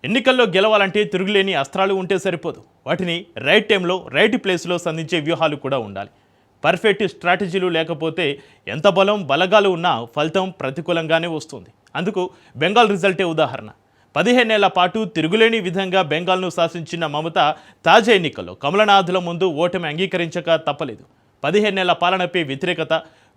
ఎన్నికల్లో గెలవాలంటే తిరుగులేని అస్త్రాలు ఉంటే సరిపోదు. వాటిని రైట్ టైంలో రైట్ ప్లేస్లో సంధించే వ్యూహాలు కూడా ఉండాలి. పర్ఫెక్ట్ స్ట్రాటజీలు లేకపోతే ఎంత బలగాలు ఉన్నా ఫలితం ప్రతికూలంగానే వస్తుంది. అందుకు బెంగాల్ రిజల్టే ఉదాహరణ. 15 ఏళ్ల పాటు తిరుగులేని విధంగా బెంగాల్ను శాసించిన మమత తాజా ఎన్నికల్లో కమలనాథుల ముందు ఓటమి అంగీకరించక తప్పలేదు. 15 ఏళ్ల పాలనపై వ్యతిరేకత,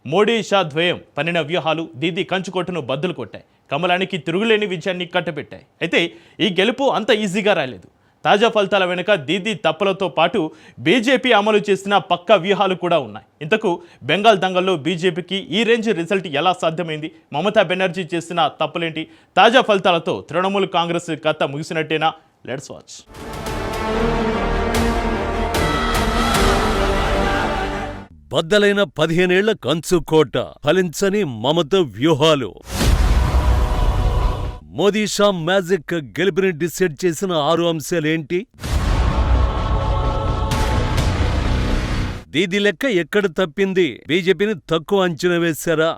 మోడీ షా ద్వయం పన్నిన వ్యూహాలు దీదీ కంచుకోటను బద్దలు కొట్టాయి. కమలానికి తిరుగులేని విజయాన్ని కట్టబెట్టాయి. అయితే ఈ గెలుపు అంత ఈజీగా రాలేదు. తాజా ఫలితాల వెనుక దీదీ తప్పులతో పాటు బీజేపీ అమలు చేసిన పక్కా వ్యూహాలు కూడా ఉన్నాయి. ఇంతకు బెంగాల్ దంగల్లో బీజేపీకి ఈ రేంజ్ రిజల్ట్ ఎలా సాధ్యమైంది? మమతా బెనర్జీ చేసిన తప్పులేంటి? తాజా ఫలితాలతో తృణమూల్ కాంగ్రెస్ కథ ముగిసినట్టేనా? Let's watch. బద్దలైన 15 ఏళ్ల కంచుకోట, ఫలించని మమత వ్యూహాలు. మోదీ షా మ్యాజిక్ గెలుపుని డిసైడ్ చేసిన 6 అంశాలేంటి? దీది లెక్క ఎక్కడ తప్పింది? బీజేపీని తక్కువ అంచనా వేశారా?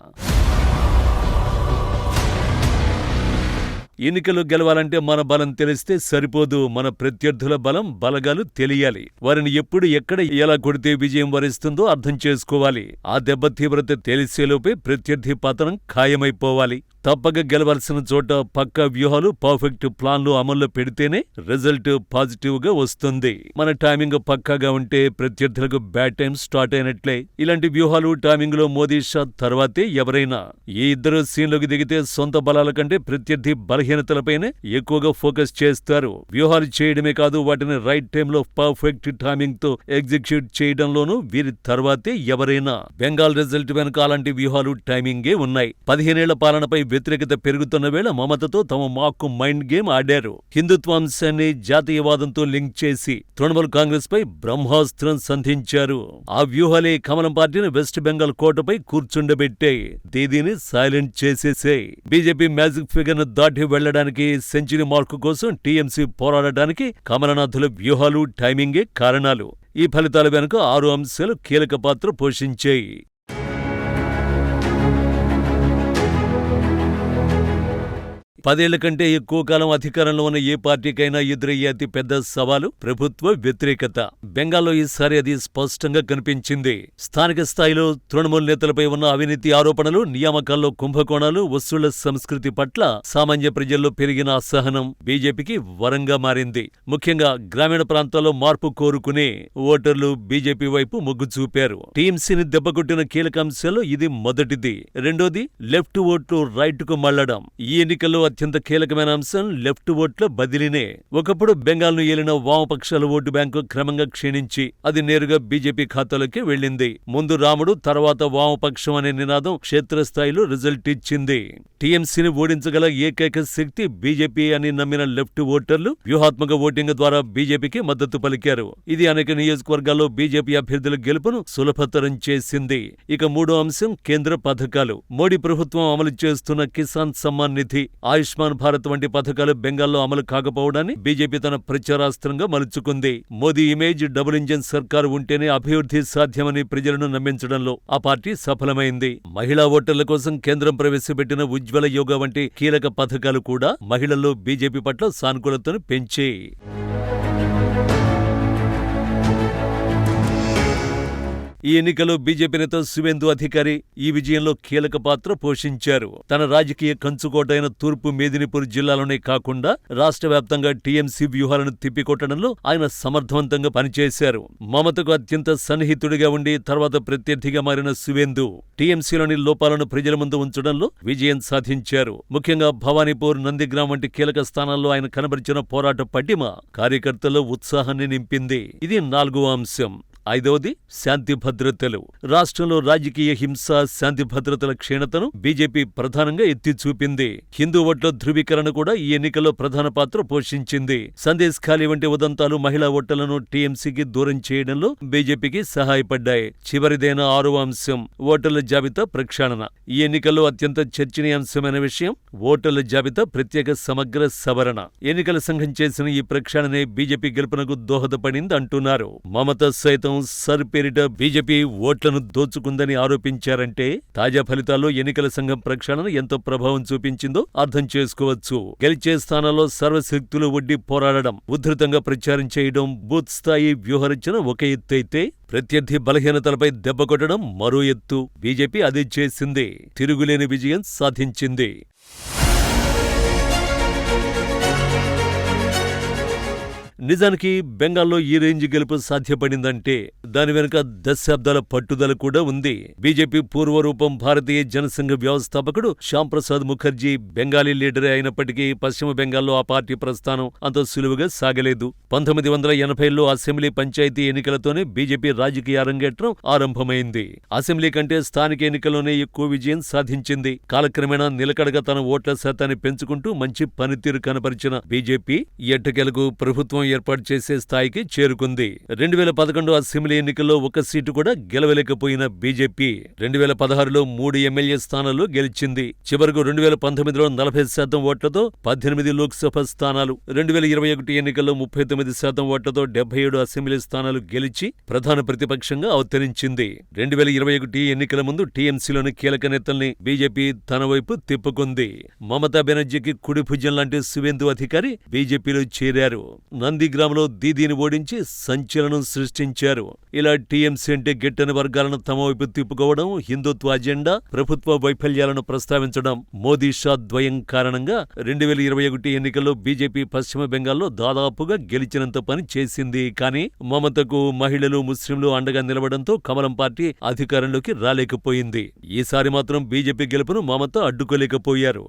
ఎన్నికలు గెలవాలంటే మన బలం తెలిస్తే సరిపోదు. మన ప్రత్యర్థుల బలగాలు తెలియాలి. వారిని ఎప్పుడు ఎక్కడ ఎలా కొడితే విజయం వరిస్తుందో అర్థం చేసుకోవాలి. ఆ దెబ్బ తీవ్రత తెలిసేలోపే ప్రత్యర్థి పతనం ఖాయమైపోవాలి. తప్పక గెలవాల్సిన చోట పక్కా వ్యూహాలు, పర్ఫెక్ట్ ప్లాన్లు అమల్లో పెడితేనే రిజల్ట్ పాజిటివ్ గా వస్తుంది. మన టైమింగ్ పక్కాగా ఉంటే ప్రత్యర్థులకు బ్యాడ్ టైం స్టార్ట్ అయినట్లే. ఇలాంటి వ్యూహాలు టైమింగ్ లో మోదీ షా తర్వాతే ఎవరైనా. ఈ ఇద్దరు సీన్లోకి దిగితే సొంత బలాల కంటే ప్రత్యర్థి బలహీనతలపైనే ఎక్కువగా ఫోకస్ చేస్తారు. వ్యూహాలు చేయడమే కాదు, వాటిని రైట్ టైంలో పర్ఫెక్ట్ టైమింగ్ తో ఎగ్జిక్యూట్ చేయడంలోనూ వీరి తర్వాతే ఎవరైనా. బెంగాల్ రిజల్ట్ వెనుక అలాంటి వ్యూహాలు, టైమింగే ఉన్నాయి. 15 ఏళ్ల పాలనపై వ్యతిరేకత పెరుగుతున్న వేళ మమతతో తమ మాకు మైండ్ గేమ్ ఆడారు. హిందుత్వాంశాన్ని జాతీయవాదంతో లింక్ చేసి తృణమూల్ కాంగ్రెస్ పై బ్రహ్మాస్త్రం సంధించారు. ఆ వ్యూహాలే కమలం పార్టీని వెస్ట్ బెంగాల్ కోటపై కూర్చుండబెట్టాయి. దీదీని సైలెంట్ చేసేసాయి. బీజేపీ మ్యాజిక్ ఫిగర్ ను దాటి వెళ్లడానికి, సెంచరీ మార్కు కోసం టీఎంసీ పోరాడటానికి కమలనాథుల వ్యూహాలు, టైమింగే కారణాలు. ఈ ఫలితాల వెనుక 6 అంశాలు కీలక పాత్ర పోషించాయి. 10 ఏళ్ల కంటే ఎక్కువ కాలం అధికారంలో ఉన్న ఏ పార్టీకైనా ఎదురయ్యే అతి పెద్ద సవాలు ప్రభుత్వ వ్యతిరేకత. బెంగాల్లో ఈసారి అది స్పష్టంగా కనిపించింది. స్థానిక స్థాయిలో తృణమూల్ నేతలపై ఉన్న అవినీతి ఆరోపణలు, నియామకాల్లో కుంభకోణాలు, వసూళ్ల సంస్కృతి పట్ల సామాన్య ప్రజల్లో పెరిగిన అసహనం బీజేపీకి వరంగా మారింది. ముఖ్యంగా గ్రామీణ ప్రాంతాల్లో మార్పు కోరుకునే ఓటర్లు బీజేపీ వైపు మొగ్గు చూపారు. టీఎంసీని దెబ్బకొట్టిన కీలక అంశాల్లో ఇది మొదటిది. రెండోది లెఫ్ట్ ఓట్లు రైట్ కు మళ్లడం. ఈ ఎన్నికల్లో అత్యంత కీలకమైన అంశం లెఫ్ట్ ఓట్ల బదిలీనే. ఒకప్పుడు బెంగాల్ను ఏలిన వామపక్షాల ఓటు బ్యాంకు క్రమంగా క్షీణించి అది నేరుగా బీజేపీ ఖాతాలోకి వెళ్లింది. ముందు రాముడు, తర్వాత వామపక్షం అనే నినాదం క్షేత్రస్థాయిలో రిజల్ట్ ఇచ్చింది. టీఎంసీని ఓడించగల ఏకైక శక్తి బీజేపీ అని నమ్మిన లెఫ్ట్ ఓటర్లు వ్యూహాత్మక ఓటింగ్ ద్వారా బీజేపీకి మద్దతు పలికారు. ఇది అనేక నియోజకవర్గాల్లో బీజేపీ అభ్యర్థుల గెలుపును సులభతరం చేసింది. ఇక మూడో అంశం కేంద్ర పథకాలు. మోడీ ప్రభుత్వం అమలు చేస్తున్న కిసాన్ సమ్మాన్ నిధి, ఆయుష్మాన్ భారత్ వంటి పథకాలు బెంగాల్లో అమలు కాకపోవడాన్ని బీజేపీ తన ప్రచారాస్త్రంగా మలుచుకుంది. మోదీ ఇమేజ్, డబుల్ ఇంజిన్ సర్కారు ఉంటేనే అభివృద్ధి సాధ్యమని ప్రజలను నమ్మించడంలో ఆ పార్టీ సఫలమైంది. మహిళా ఓటర్ల కోసం కేంద్రం ప్రవేశపెట్టిన ఉజ్వల యోగా వంటి కీలక పథకాలు కూడా మహిళల్లో బీజేపీ పట్ల సానుకూలతను పెంచాయి. ఈ ఎన్నికలో బీజేపీ నేత సువేందు అధికారి ఈ విజయంలో కీలక పాత్ర పోషించారు. తన రాజకీయ కంచుకోటైన తూర్పు మేదినీపూర్ జిల్లాలోనే కాకుండా రాష్ట్ర వ్యాప్తంగా టీఎంసీ వ్యూహాలను తిప్పికొట్టడంలో ఆయన సమర్థవంతంగా పనిచేశారు. మమతకు అత్యంత సన్నిహితుడిగా ఉండి తర్వాత ప్రత్యర్థిగా మారిన సువేందు టీఎంసీలోని లోపాలను ప్రజల ముందు ఉంచడంలో విజయం సాధించారు. ముఖ్యంగా భవానీపూర్, నందిగ్రామ్ వంటి కీలక స్థానాల్లో ఆయన కనబరిచిన పోరాట పటిమ కార్యకర్తల్లో ఉత్సాహాన్ని నింపింది. ఇది 4వ అంశం. 5వది శాంతి భద్రతలు. రాష్ట్రంలో రాజకీయ హింస, శాంతి భద్రతల క్షీణతను బీజేపీ ప్రధానంగా ఎత్తి చూపింది. హిందూ ఓట్ల ధృవీకరణ కూడా ఈ ఎన్నికల్లో ప్రధాన పాత్ర పోషించింది. సందేశ్ ఖాళీ వంటి ఉదంతాలు మహిళా ఓటర్లను టీఎంసీకి దూరం చేయడంలో బీజేపీకి సహాయపడ్డాయి. చివరిదైన 6వ అంశం ఓటర్ల జాబితా ప్రక్షాళన. ఈ ఎన్నికల్లో అత్యంత చర్చనీయాంశమైన విషయం ఓటర్ల జాబితా ప్రత్యేక సమగ్ర సవరణ. ఎన్నికల సంఘం చేసిన ఈ ప్రక్షాళనే బీజేపీ గెలుపునకు దోహదపడింది అంటున్నారు. మమత సైతం సర్ పేరిట బీజేపీ ఓట్లను దోచుకుందని ఆరోపించారంటే తాజా ఫలితాల్లో ఎన్నికల సంఘం ప్రక్షాళన ఎంతో ప్రభావం చూపించిందో అర్థం చేసుకోవచ్చు. గెలిచే స్థానాల్లో సర్వశక్తులు ఒడ్డి పోరాడడం, ఉధృతంగా ప్రచారం చేయడం, బూత్ స్థాయి వ్యూహరచన ఒక ఎత్తైతే ప్రత్యర్థి బలహీనతలపై దెబ్బ కొట్టడం మరో ఎత్తు. బీజేపీ అది చేసింది. తిరుగులేని విజయం సాధించింది. నిజానికి బెంగాల్లో ఈ రేంజ్ గెలుపు సాధ్యపడిందంటే దాని వెనుక దశాబ్దాల పట్టుదల కూడా ఉంది. బీజేపీ పూర్వరూపం భారతీయ జనసంఘ వ్యవస్థాపకుడు శ్యాంప్రసాద్ ముఖర్జీ బెంగాలీ లీడరే అయినప్పటికీ పశ్చిమ బెంగాల్లో ఆ పార్టీ ప్రస్థానం అంత సులువుగా సాగలేదు. 1980లో అసెంబ్లీ పంచాయతీ ఎన్నికలతోనే బీజేపీ రాజకీయ అరంగేట్రం ఆరంభమైంది. అసెంబ్లీ కంటే స్థానిక ఎన్నికల్లోనే ఎక్కువ విజయం సాధించింది. కాలక్రమేణా నిలకడగా తన ఓట్ల శాతాన్ని పెంచుకుంటూ మంచి పనితీరు కనపరిచిన బీజేపీ ఎట్టకేలకు ప్రభుత్వం ఏర్పాటు చేసే స్థాయికి చేరుకుంది. 2011 అసెంబ్లీ ఎన్నికల్లో ఒక్క సీటు కూడా గెలవలేకపోయిన బీజేపీ 2016లో 3 ఎమ్మెల్యే స్థానాలు గెలిచింది. చివరకు 2019లో 40% ఓట్లతో 18 లోక్సభ స్థానాలు, 2021 ఎన్నికల్లో 39% ఓట్లతో 77 అసెంబ్లీ స్థానాలు గెలిచి ప్రధాన ప్రతిపక్షంగా అవతరించింది. 2021 ఎన్నికల ముందు టీఎంసీలోని కీలక నేతల్ని బీజేపీ తన వైపు తిప్పుకుంది. మమతా బెనర్జీకి కుడి భుజం లాంటి సువేందు అధికారి బీజేపీలో చేరారు. నందిగ్రామ్లో దీదీని ఓడించి సంచలనం సృష్టించారు. ఇలా టీఎంసీ అంటే గిట్టని వర్గాలను తమ వైపు తిప్పుకోవడం, హిందుత్వ అజెండా, ప్రభుత్వ వైఫల్యాలను ప్రస్తావించడం, మోదీ షా ద్వయం కారణంగా 2021 ఎన్నికల్లో బీజేపీ పశ్చిమ బెంగాల్లో దాదాపుగా గెలిచినంత పని చేసింది. కానీ మమతకు మహిళలు, ముస్లింలు అండగా నిలవడంతో కమలం పార్టీ అధికారంలోకి రాలేకపోయింది. ఈసారి మాత్రం బీజేపీ గెలుపును మమత అడ్డుకోలేకపోయారు.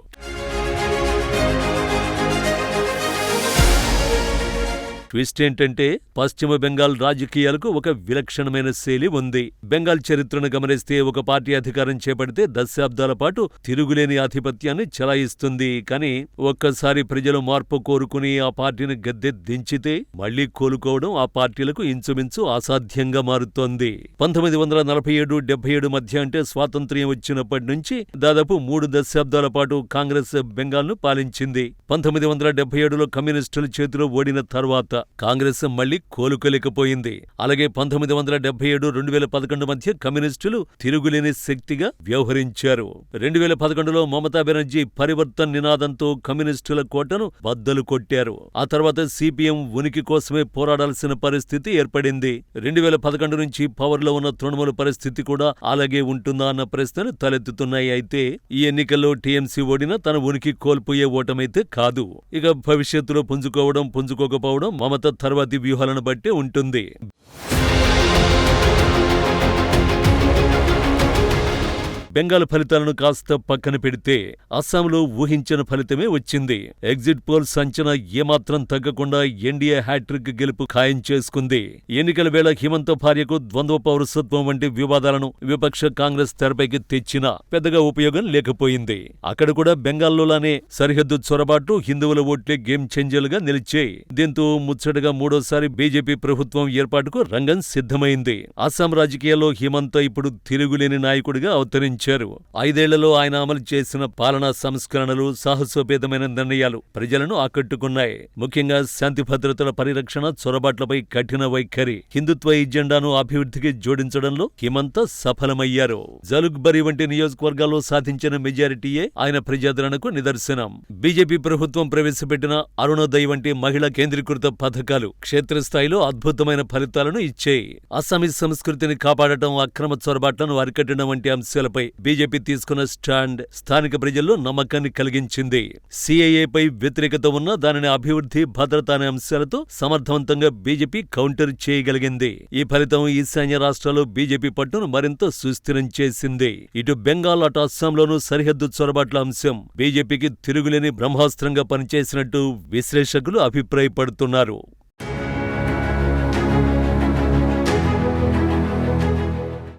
ట్విస్ట్ ఏంటంటే పశ్చిమ బెంగాల్ రాజకీయాలకు ఒక విలక్షణమైన శైలి ఉంది. బెంగాల్ చరిత్రను గమనిస్తే ఒక పార్టీ అధికారం చేపడితే దశాబ్దాల పాటు తిరుగులేని ఆధిపత్యాన్ని చెలాయిస్తుంది. కానీ ఒక్కసారి ప్రజలు మార్పు కోరుకుని ఆ పార్టీని గద్దె దించితే మళ్లీ కోలుకోవడం ఆ పార్టీలకు ఇంచుమించు అసాధ్యంగా మారుతోంది. 1947-77 మధ్య అంటే స్వాతంత్ర్యం వచ్చినప్పటి నుంచి దాదాపు 3 దశాబ్దాల పాటు కాంగ్రెస్ బెంగాల్ను పాలించింది. 1977లో కమ్యూనిస్టుల చేతిలో ఓడిన తర్వాత కాంగ్రెస్ మళ్లీ కోలుకోలేకపోయింది. అలాగే 1977-2011 మధ్య కమ్యూనిస్టులు తిరుగులేని శక్తిగా వ్యవహరించారు. 2011లో మమతా బెనర్జీ పరివర్తన్ నినాదంతో కమ్యూనిస్టుల కోటను బద్దలు కొట్టారు. ఆ తర్వాత సిపిఎం ఉనికి కోసమే పోరాడాల్సిన పరిస్థితి ఏర్పడింది. 2011 నుంచి పవర్లో ఉన్న తృణమూల పరిస్థితి కూడా అలాగే ఉంటుందా అన్న ప్రశ్నలు తలెత్తుతున్నాయి. అయితే ఈ ఎన్నికల్లో టీఎంసీ ఓడినా తన ఉనికి కోల్పోయే ఓటమైతే కాదు. ఇక భవిష్యత్తులో పుంజుకోవడం, పుంజుకోకపోవడం మమత తర్వాతి వ్యూహాలను బట్టి ఉంటుంది. బెంగాల్ ఫలితాలను కాస్త పక్కన పెడితే అస్సాంలో ఊహించిన ఫలితమే వచ్చింది. ఎగ్జిట్ పోల్స్ అంచనా ఏమాత్రం తగ్గకుండా ఎన్డీఏ హ్యాట్రిక్ గెలుపు ఖాయం చేసుకుంది. ఎన్నికల వేళ హిమంత భార్యకు ద్వంద్వ పౌరసత్వం వంటి వివాదాలను విపక్ష కాంగ్రెస్ తెరపైకి తెచ్చినా పెద్దగా ఉపయోగం లేకపోయింది. అక్కడ కూడా బెంగాల్లోలానే సరిహద్దు చొరబాటు, హిందువుల ఓట్లే గేమ్ చేంజర్లుగా నిలిచాయి. దీంతో ముచ్చటగా మూడోసారి బీజేపీ ప్రభుత్వం ఏర్పాటుకు రంగం సిద్ధమైంది. అస్సాం రాజకీయాల్లో హిమంత ఇప్పుడు తిరుగులేని నాయకుడిగా అవతరించారు. 5 ఏళ్లలో ఆయన అమలు చేసిన పాలనా సంస్కరణలు, సాహసోపేతమైన నిర్ణయాలు ప్రజలను ఆకట్టుకున్నాయి. ముఖ్యంగా శాంతి భద్రతల పరిరక్షణ, చొరబాట్లపై కఠిన వైఖరి, హిందుత్వ ఎజెండాను అభివృద్ధికి జోడించడంలో హిమంత సఫలమయ్యారు. జలుగ్బరి వంటి నియోజకవర్గాల్లో సాధించిన మెజారిటీయే ఆయన ప్రజాదరణకు నిదర్శనం. బీజేపీ ప్రభుత్వం ప్రవేశపెట్టిన అరుణోదయ్ వంటి మహిళా కేంద్రీకృత పథకాలు క్షేత్రస్థాయిలో అద్భుతమైన ఫలితాలను ఇచ్చాయి. అస్సామీ సంస్కృతిని కాపాడటం, అక్రమ చొరబాట్లను అరికట్టడం వంటి అంశాలపై బీజేపీ తీసుకున్న స్టాండ్ స్థానిక ప్రజల్లో నమ్మకాన్ని కలిగించింది. సిఏఏపై వ్యతిరేకత ఉన్న దానిని అభివృద్ధి, భద్రత అనే అంశాలతో సమర్థవంతంగా బీజేపీ కౌంటర్ చేయగలిగింది. ఈ ఫలితం ఈశాన్య రాష్ట్రాల్లో బీజేపీ పట్టును మరింత సుస్థిరం చేసింది. ఇటు బెంగాల్, అటు అస్సాంలోనూ సరిహద్దు చొరబాట్ల అంశం బీజేపీకి తిరుగులేని బ్రహ్మాస్త్రంగా పనిచేసినట్టు విశ్లేషకులు అభిప్రాయపడుతున్నారు.